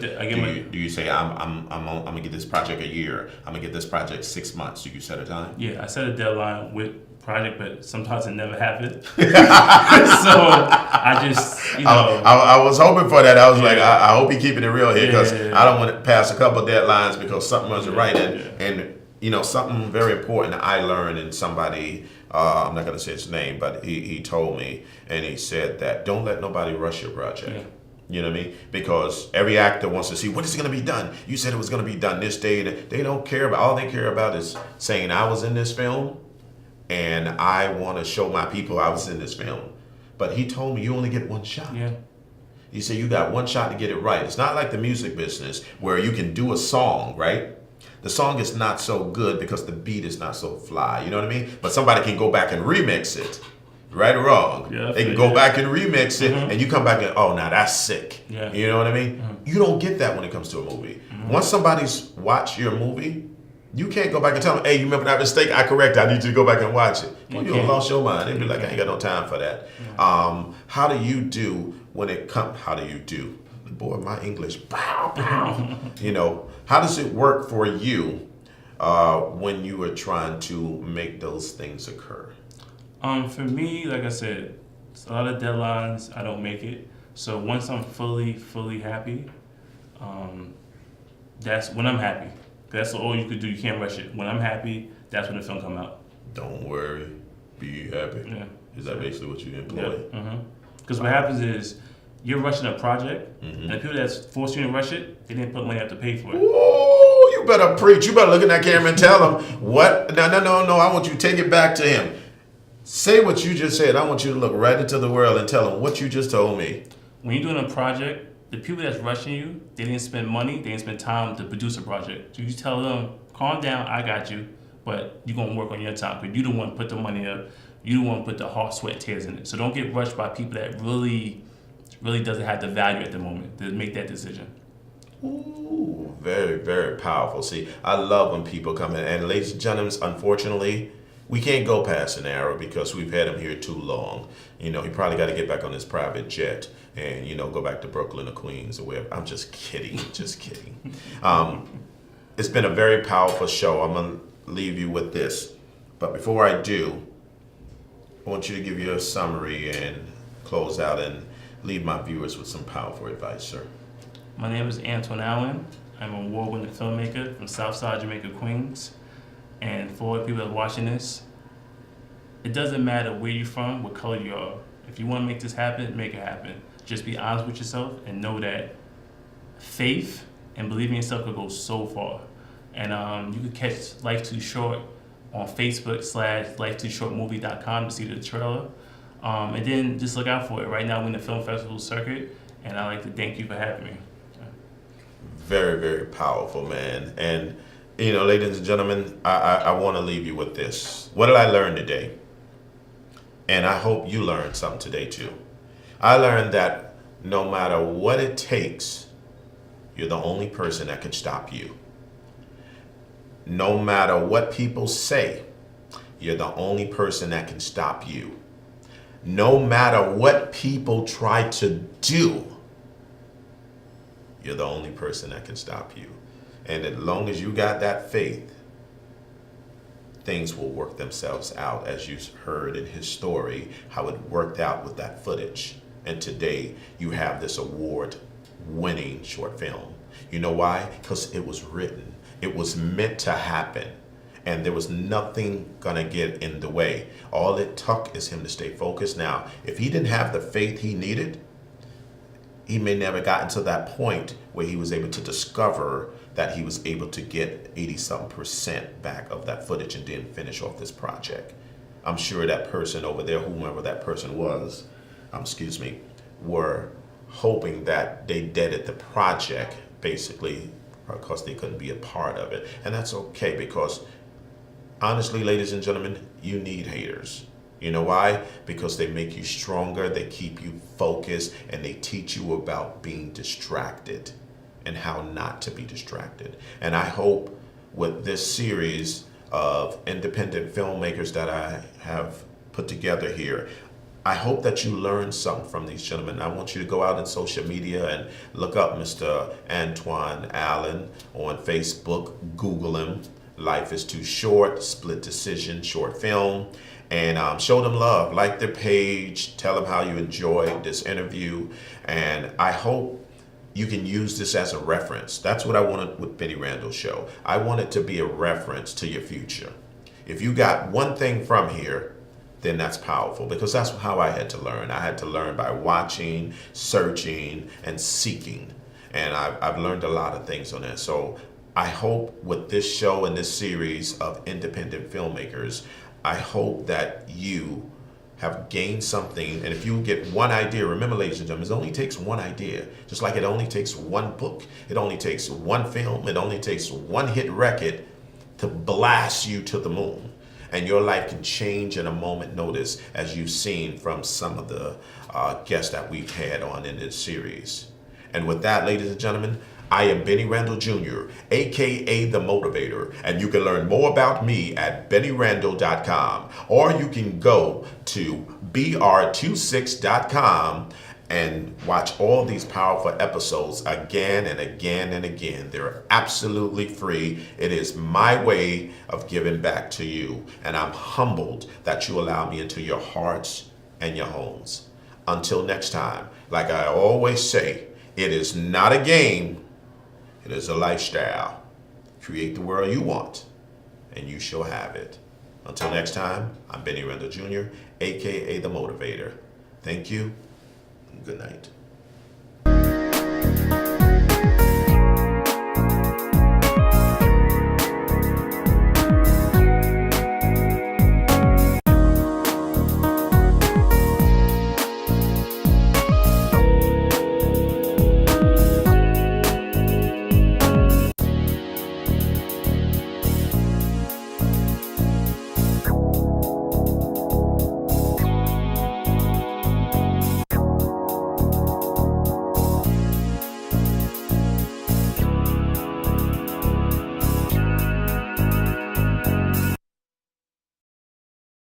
do you say I'm gonna get this project a year? I'm gonna get this project 6 months. Do you set a time? Yeah, I set a deadline with project, but sometimes it never happens. So I just, I was hoping for that. I was like, I hope he's keeping it real here, because I don't want to pass a couple of deadlines because something wasn't right. And something very important that I learned, and somebody, I'm not going to say his name, but he told me, and he said that don't let nobody rush your project. You know what I mean? Because every actor wants to see, when is it going to be done? You said it was going to be done this day. They don't care about, all they care about is saying I was in this film, and I want to show my people I was in this film. But he told me you only get one shot. He said you got one shot to get it right. It's not like the music business where you can do a song, right? The song is not so good because the beat is not so fly. You know what I mean? But somebody can go back and remix it. Right or wrong. They can go back and remix it, and you come back and, oh, now that's sick. You know what I mean? You don't get that when it comes to a movie. Once somebody's watched your movie, you can't go back and tell them, hey, you remember that mistake? I correct it. I need you to go back and watch it. Well, you lost your mind. They'd be like, I ain't got no time for that. How do you do when it comes? How do you do? Boy, my English, pow, pow. How does it work for you when you are trying to make those things occur? For me, like I said, it's a lot of deadlines. I don't make it. So once I'm fully happy, that's when I'm happy. That's all you could do. You can't rush it. When I'm happy, that's when the film come out. Don't worry, be happy. Is that basically what you employ? Because what happens is you're rushing a project, and the people that's forcing you to rush it, they didn't put money up to pay for it. Ooh, you better preach. You better look in that camera and tell them what. No. I want you to take it back to him. Say what you just said. I want you to look right into the world and tell them what you just told me. When you're doing a project, the people that's rushing you, they didn't spend money, they didn't spend time to produce a project. So you tell them, calm down, I got you, but you're going to work on your time because you don't want to put the money up, you don't want to put the heart, sweat, tears in it. So don't get rushed by people that really doesn't have the value at the moment to make that decision. Ooh, very, very powerful. See, I love when people come in. And ladies and gentlemen, unfortunately, we can't go past an hour because we've had him here too long. He probably got to get back on his private jet and, go back to Brooklyn or Queens or wherever. I'm just kidding, just kidding. It's been a very powerful show. I'm going to leave you with this. But before I do, I want you to give you a summary and close out and leave my viewers with some powerful advice, sir. My name is Antione Allen. I'm an award-winning filmmaker from Southside Jamaica, Queens. And for the people that are watching this, it doesn't matter where you're from, what color you are. If you want to make this happen, make it happen. Just be honest with yourself and know that faith and believing in yourself could go so far. And you can catch Life Too Short on Facebook /lifetooshortmovie.com to see the trailer. And then just look out for it. Right now we're in the film festival circuit, and I'd like to thank you for having me. Very, very powerful, man. And ladies and gentlemen, I want to leave you with this. What did I learn today? And I hope you learned something today too. I learned that no matter what it takes, you're the only person that can stop you. No matter what people say, you're the only person that can stop you. No matter what people try to do, you're the only person that can stop you. And as long as you got that faith, things will work themselves out, as you heard in his story, how it worked out with that footage. And today you have this award-winning short film. You know why? Because it was written. It was meant to happen. And there was nothing gonna get in the way. All it took is him to stay focused. Now, if he didn't have the faith he needed, he may never gotten to that point where he was able to discover that he was able to get 80-something% back of that footage and then finish off this project. I'm sure that person over there, whomever that person was, were hoping that they deaded the project, basically, because they couldn't be a part of it. And that's okay, because honestly, ladies and gentlemen, you need haters. You know why? Because they make you stronger, they keep you focused, and they teach you about being distracted and how not to be distracted. And I hope with this series of independent filmmakers that I have put together here, I hope that you learn something from these gentlemen. I want you to go out in social media and look up Mr. Antione Allen on Facebook, Google him. Life is Too Short, Split Decision, short film. And show them love, like their page, tell them how you enjoyed this interview. And I hope you can use this as a reference. That's what I wanted with Bennie Randall's show. I want it to be a reference to your future. If you got one thing from here, then that's powerful, because that's how I had to learn. I had to learn by watching, searching, and seeking. And I've learned a lot of things on that. So I hope with this show and this series of independent filmmakers, I hope that you have gained something. And if you get one idea, remember, ladies and gentlemen, it only takes one idea. Just like it only takes one book, it only takes one film, it only takes one hit record to blast you to the moon. And your life can change in a moment notice, as you've seen from some of the guests that we've had on in this series. And with that, ladies and gentlemen, I am Bennie Randall Jr., aka The Motivator, and you can learn more about me at BennieRandall.com, or you can go to br26.com and watch all these powerful episodes again and again and again. They're absolutely free. It is my way of giving back to you, and I'm humbled that you allow me into your hearts and your homes. Until next time, like I always say, it is not a game. It is a lifestyle. Create the world you want, and you shall have it. Until next time, I'm Bennie Randall Jr., aka The Motivator. Thank you, and good night.